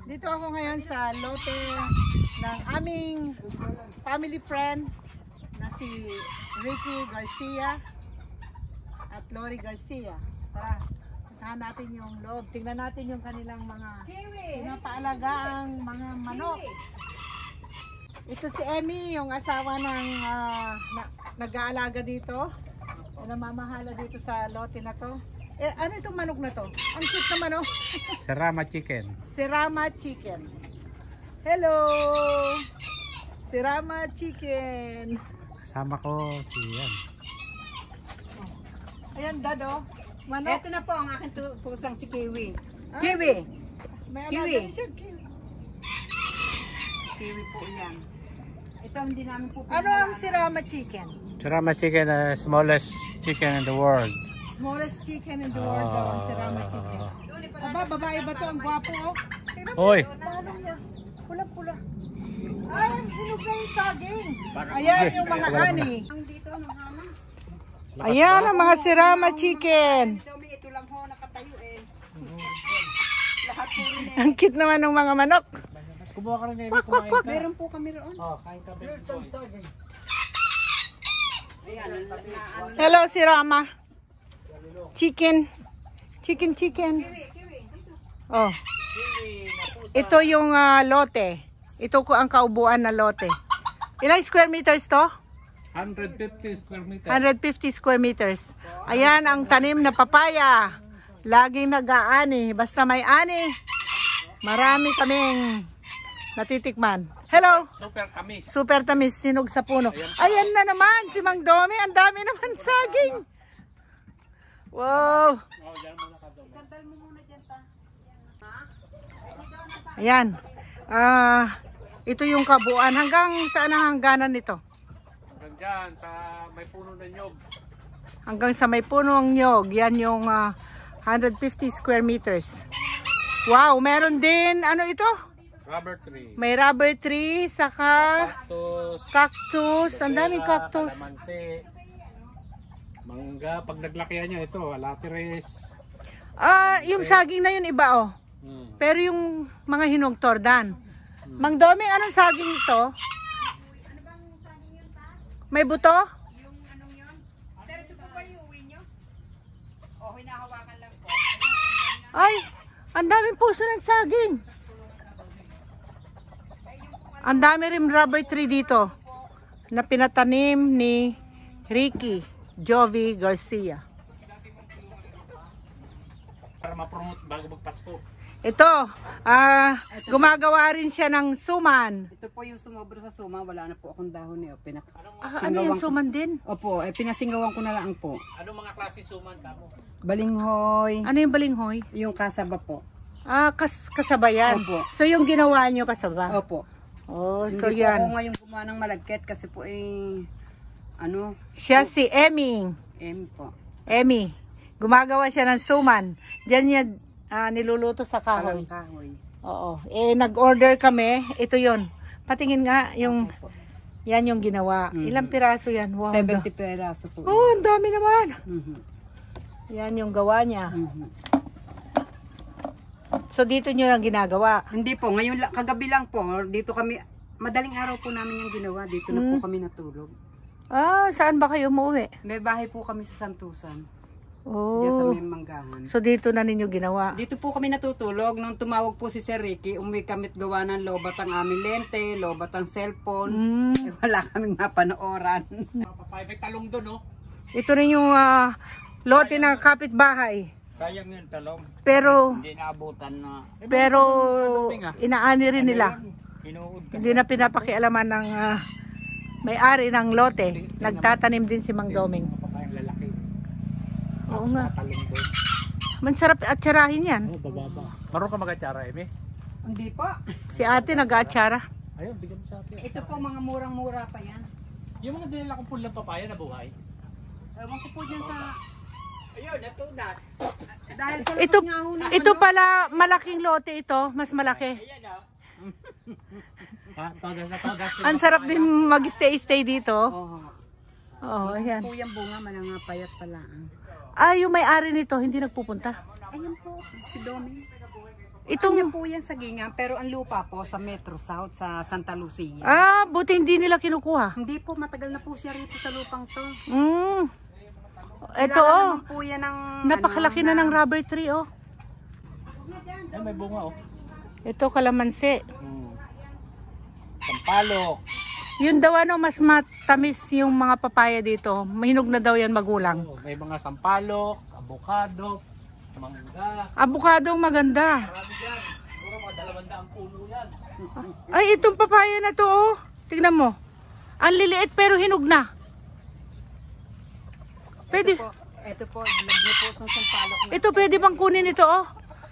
Dito ako ngayon sa lote ng aming family friend na si Ricky Garcia at Lori Garcia. Tara, puntahan natin yung loob. Tingnan natin yung kanilang mga pinapaalagang mga manok. Ito si Emmy, yung asawa ng nag-aalaga dito. Namamahala dito sa lote na to. Eh, ano itong manok na to? Ang cute na manok. Serama chicken. Serama chicken. Hello! Serama chicken. Kasama ko si yan. Ayan, Dado. Manok. Ito na po ang aking pusang si Kiwi. Ah, Kiwi! May Kiwi. alaga siya, kiwi. Kiwi po yan. Ito hindi namin po Ano ang Serama chicken? Serama chicken, smallest chicken in the world. Smallest chicken in the world daw ang Serama chicken. Aba, babae ba to? Ang gwapo, oh. Tingnan mo, Hoy. palong niya. Pula-pula. Ay, hinog na yung saging. Ayan yung mga ani. Ang dito, ng hama. Ayan ang mga Serama chicken. Ito lang ho, nakatayo eh. Lahat po rin eh. Ang cute naman ng mga manok. Kumuha ka rin Kwak, kwak, kwak. Meron po kami roon. Oh, kain ka rin. Ayan, ano. Hello, Serama. Chicken. Chicken. Kiwi. Oh. Ito yung lote. Ito ko ang kaubuan na lote. Ilang square meters to? 150 square meters. 150 square meters. Ayan ang tanim na papaya. Laging nag-aani. Basta may ani, marami kaming natitikman. Hello! Super tamis. Super tamis, sinog sa puno. Ayan na naman, si Mang Domi. Ang dami naman saging. Wow! Sandal mo muna dyan ta. Ayan. Ito yung kabuuan. Hanggang saan ang hangganan nito? Hanggang dyan, sa may puno ng nyog. Hanggang sa may puno ng nyog. Yan yung 150 square meters. Wow, meron din, ano ito? Rubber tree. May rubber tree, saka Cactus. cactus. Ang daming cactus. Kalamansi. Mangga. Pag naglakihan niya, ito, lapires. Yung saging na yun iba, oh. Pero yung mga hinog tordan. Mang Domi, anong saging ito? May buto? Yung anong yun? Pero ito po ba yung uwi nyo? O, hinahawakan lang po. Ay, ang daming puso ng saging. Ang dami rin rubber tree dito na pinatanim ni Ricky Jovi Garcia. Para ma-promote bago magpasko. Ito, gumagawa rin siya ng suman. Ito po yung sumobra sa suma. Wala na po akong dahon eh. Ano yung suman din? Opo, pinasingawan ko na lang po. Anong mga klase suman tamo? Balinghoy. Ano yung balinghoy? Yung kasaba po. Kasaba yan. Opo. So yung ginawa nyo kasaba? Opo. Oh, so Hindi po ako yan. ngayon gumawa ng malagkit kasi po ano, Siya si Emmy. po. Emmy. Gumagawa siya ng suman. Diyan niya niluluto sa kahoy. Palang kahoy. Oo. Nag-order kami. Ito yon. Patingin nga yung yan yung ginawa. Ilang piraso yan? Wow. 70 peraso po. Oh, ang dami naman. Mhm. Yan yung gawa niya. Mhm. So dito niyo lang ginagawa. Hindi po, ngayon kagabi lang po, dito kami, madaling araw po namin yung ginawa, dito na po kami natulog. Saan ba kayo umuwi? May bahay po kami sa Santusan, diyan sa Oh. may manggahan. So dito na ninyo ginawa. Dito po kami natutulog, nung tumawag po si Sir Ricky, umuwi kami't gawa ng lobat ang aming lente, lobat ang cellphone, wala kaming mapanooran. Papay, may talong doon, oh. Ito rin yung lote ng kapitbahay. Sayang yung talong. Pero Hindi naabutan na. inaani rin nila. Hindi na pinapakialaman ng may-ari ng lote. Nagtatanim din si Mang Doming. Papayang lalaki. Oo nga. Talong doon. Mansarap at tsarahin yan. Oh, bababa. Marunong ka mag-atsara, Eme? Hindi po. Si ate nag-aatsara. Ayun, bigyan mo sa atin. Ito po mga murang-mura pa yan. Yung mga dinala kong pulang papaya na buhay. Ewan ko po dyan sa... Ayun, natunas. Dahil sa Ito, labas nga ho ng ito pala malaking lote ito. Mas malaki. Ang sarap din mag-stay dito. Oo. Oo, ayan. Po yung bunga, manangapayat pala. Yung may-ari nito hindi nagpupunta. Ayun po, si Domi. Itong... Kanya po yan sa Gingan, pero ang lupa po sa Metro South, sa Santa Lucia. Ah, buti hindi nila kinukuha. Hindi po, matagal na po siya rito sa lupang to. Ito Kailangan oh. naman po yan ng... Napakalaki na ng rubber tree oh. Ay, may bunga oh. Ito kalamansi. Sampalok. Yun daw ano, mas matamis yung mga papaya dito. Mahinog na daw yan magulang. Oh, may mga sampalok, avocado, mangga. Avocado maganda. Marami dyan. Siguro mga 200 puno yan. Ay, itong papaya na to oh. Tignan mo. Ang liliit pero hinog na. Pwede. Ito po, vlog niyo po itong sampalok na. Ito pwede bang kunin ito oh.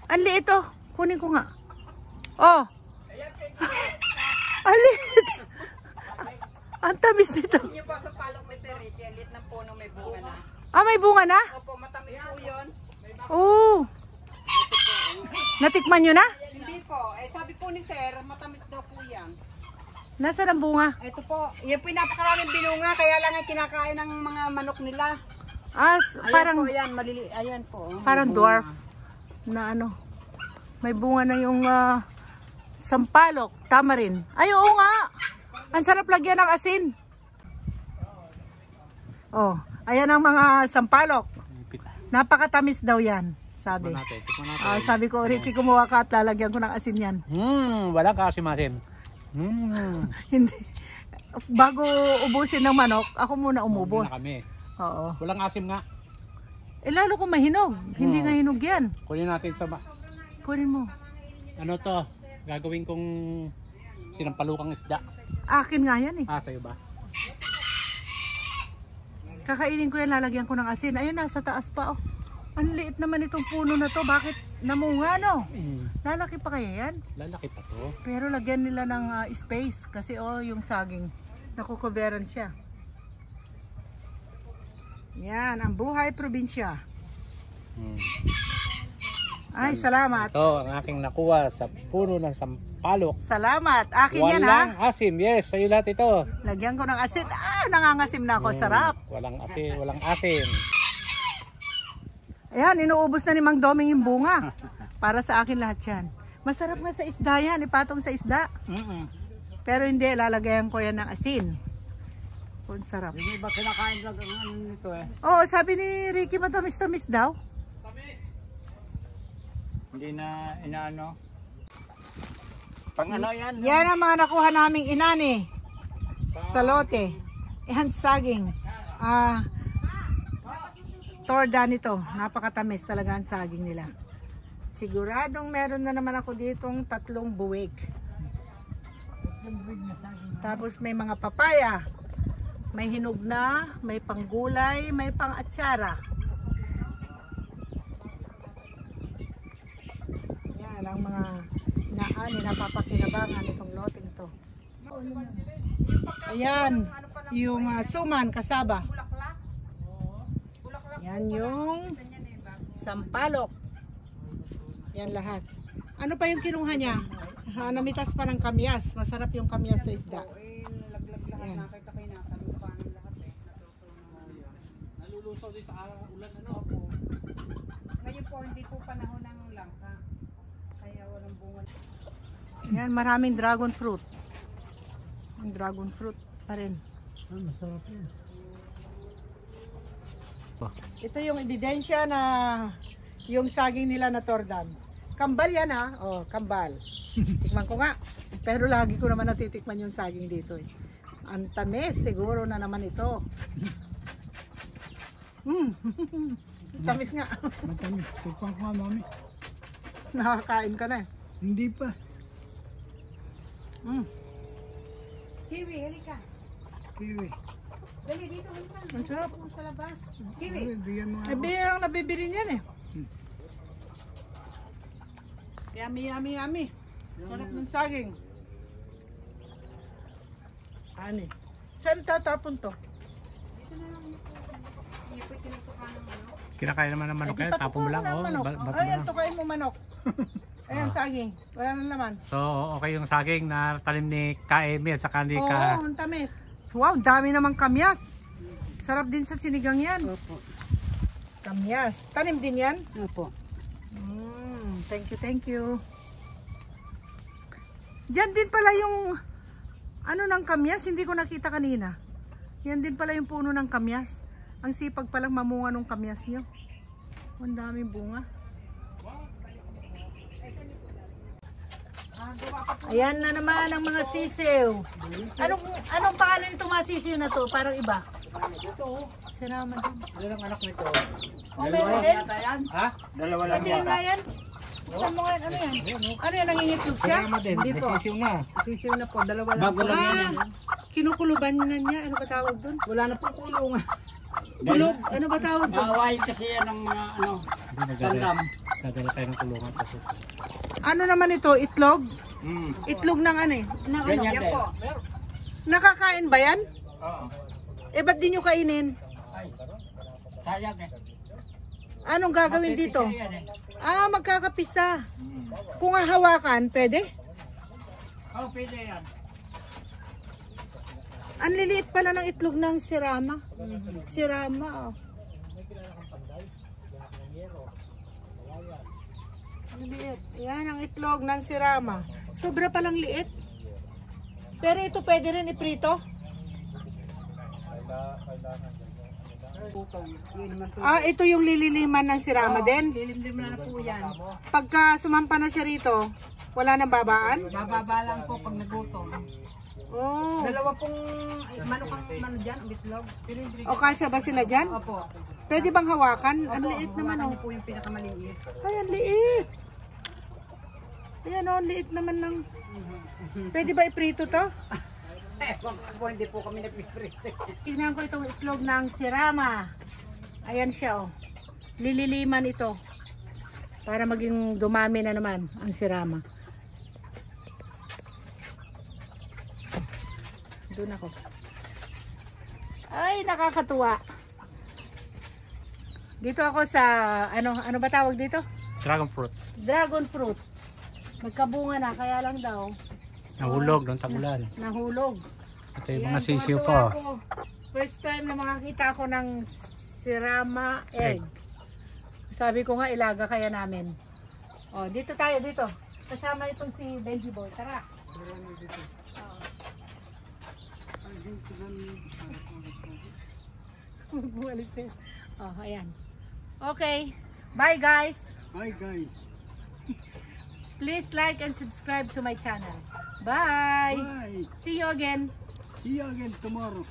Ang liit oh. Kunin ko nga. Oh. Ang liit. Ang tamis nito. Hindi po sampalok may Sir Ricky, ang liit ng puno may bunga na. Ah, may bunga na? Opo, matamis po yun. Oo. Natikman nyo na? Hindi po, sabi po ni Sir, matamis daw po yan. Nasaan ang bunga? Ito po, yan po yung napakaraming binunga, kaya lang ay kinakain ng mga manok nila. Ah, Ayan parang po, yan, ayan po. parang dwarf na ano. May bunga na yung sampalok, tamarin. Ay, oo nga. Ang sarap lagyan ng asin. Oh, ayan ang mga sampalok. Napakatamis daw yan, sabi. Tikman natin. Sabi ko, Richie, kumuha ka at lalagyan ko ng asin yan. Walang kasimasim. Hindi. Bago ubusin ng manok, ako muna umubos. Na kami. Oo. Walang asim nga. Eh lalo kung mahinog. Hindi nga hinog yan. Kunin natin ito ba? Kunin mo. Ano to? Gagawin kong sinampalukang isda. Akin nga yan eh. Sa'yo ba? Kakainin ko yan, lalagyan ko ng asin. Ayun, nasa taas pa oh. Ang liit naman itong puno na to. Bakit namunga no? Lalaki pa kaya yan? Lalaki pa to. Pero lagyan nila ng space. Kasi oh, yung saging. Nakukuberan siya. Yan, ang buhay probinsya. Ay, salamat. Ito ang aking nakuha sa puno ng sampalok. Salamat. Akin yan Walang ha. asim. Yes, sa'yo lahat ito. Lagyan ko ng asin. Nangangasim na ako. Sarap. Walang asim. Walang asim. Ayan, inuubos na ni Mang Doming yung bunga. Para sa akin lahat yan. Masarap nga sa isda yan. Ipatong sa isda. Pero hindi, lalagayan ko yan ng asin. Kung sarap. Hindi ba kinakain lang ang ano nito eh? Oo, sabi ni Ricky, matamis-tamis daw. Hindi na inaano. Pang ano yan? Yan ang mga nakuha naming inani. Sa lote. Yan, saging. Torda nito. Napakatamis talaga ang saging nila. Siguradong meron na naman ako ditong 3 buwig. Tapos may mga papaya. May hinog na, may panggulay, may pang-atsara. Yan ang mga napapakinabangan itong loteng to. Ayan, yung suman, kasaba. Yan yung sampalok. Yan lahat. Ano pa yung kinuha niya? Namitas pa ng kamyas. Masarap yung kamyas sa isda. Yan. Nalulusaw din sa ulan ano po. Ngayon po, hindi po panahon ng langka. Kaya walang bunga. Yan, maraming dragon fruit. Ang dragon fruit pa rin. Masarap yun. Ito yung ebidensya na yung saging nila na tordan. Kambal yan ha. Oh, kambal. Tikman ko nga. Pero lagi ko naman natitikman yung saging dito eh. Ang tamis siguro na naman ito. Tamis nga. Matamis. Tikpan ko nga mami. Nakakain ka na eh. Hindi pa. Kiwi, halika. Kiwi. Dali dito, halika. Ang sarap. Sa labas. Kiwi. Bigyan mo nga. Eh, bihirang nabibili niyan eh. Yummy, yummy, yummy. Sarap ng saging. Ani. Saan tatapon to? Dito na lang. Hindi po tinutukan ng ano. Kinakain naman ng manok Eh, di kaya pa tapon mo lang. tukuha ng manok. Ayan, Ba't tukain mo manok. Ayan, saging. Wala nang laman. So, okay yung saging na talim ni Kaemi at saka ni Oo, Ka... ang tamis. Wow, dami namang kamyas. Sarap din sa sinigang yan. Opo. Kamyas. Tanim din yan? Opo. Thank you, thank you. Diyan din pala yung ano ng kamyas, hindi ko nakita kanina. Yan din pala yung puno ng kamyas. Ang sipag palang mamunga ng kamyas nyo. Ang daming bunga. Ayan na naman ang mga sisiw. Anong pangalan nito mga sisiw na to? Parang iba. Sirama din. Ilang anak nito? O meron din? Ha? Dalawa lang Patingin nga yan. Saan mo nga yan? Ano yan? Ano yan? Nangingitlog siya? din. Hindi po. Sisiw na. Sisiw na po, dalawa lang. Kinukuluban na niya. Ano ba tawag doon? Wala na pong kulungan. Kulog. Ano ba tawag doon? Hawaii kasi yan ng mga ano, tandam. Dadala tayo ng kulungan. Ano naman ito? Itlog? Mm. Itlog ng ano eh? Ng ano? Ganyan Yan din. po. Nakakain ba yan? Oo. Eh ba't di nyo kainin? Ay, sayang eh. Anong gagawin dito? Yan eh. Ah, magkakapisa. Mm. Kung hawakan, pwede? Oh, pwede yan. Ang liliit pala ng itlog ng sirama. Sirama, oh. Ang liit. Yan ang itlog ng sirama. Sobra palang liit. Pero ito pwede rin iprito? Putong. Yun naman po. Ah, ito yung lililiman ng sirama din. Lilimlim na po yan. Pagka sumampa na siya rito, wala nang babaan? Bababa lang po pag nagutom. Oh. Dalawa pong manok ang ano dyan, bitlog. O kasya ba sila dyan? Opo. Pwede bang hawakan? Ang liit naman, Hawakan oh. niyo po yung pinakamaliit. Ay, ang liit. Ayan, oh, ang liit naman ng... Pwede ba iprito to? Ewan ko po, hindi po kami nagpiprite. Tignan ko itong itlog ng sirama. Ayan siya, oh. Lililiman ito. Para maging dumami na naman ang sirama. Doon ako. Ay, nakakatuwa. Dito ako sa, ano ba tawag dito? Dragon fruit. Dragon fruit. Nagkabunga na, kaya lang daw. Nahulog ng tagulan. Nahulog. Ito yung Ayan, mga sisiw tuwa-tuwa po. ako. First time na makakita ako ng sirama egg. Sabi ko nga, ilaga kaya namin. Oh, dito tayo, dito. Kasama itong si Benji Boy. Tara. Buwalis din. Oh, ayan. Okay. Bye, guys. Bye guys. Please like and subscribe to my channel. Bye. Bye. See you again. See you again tomorrow.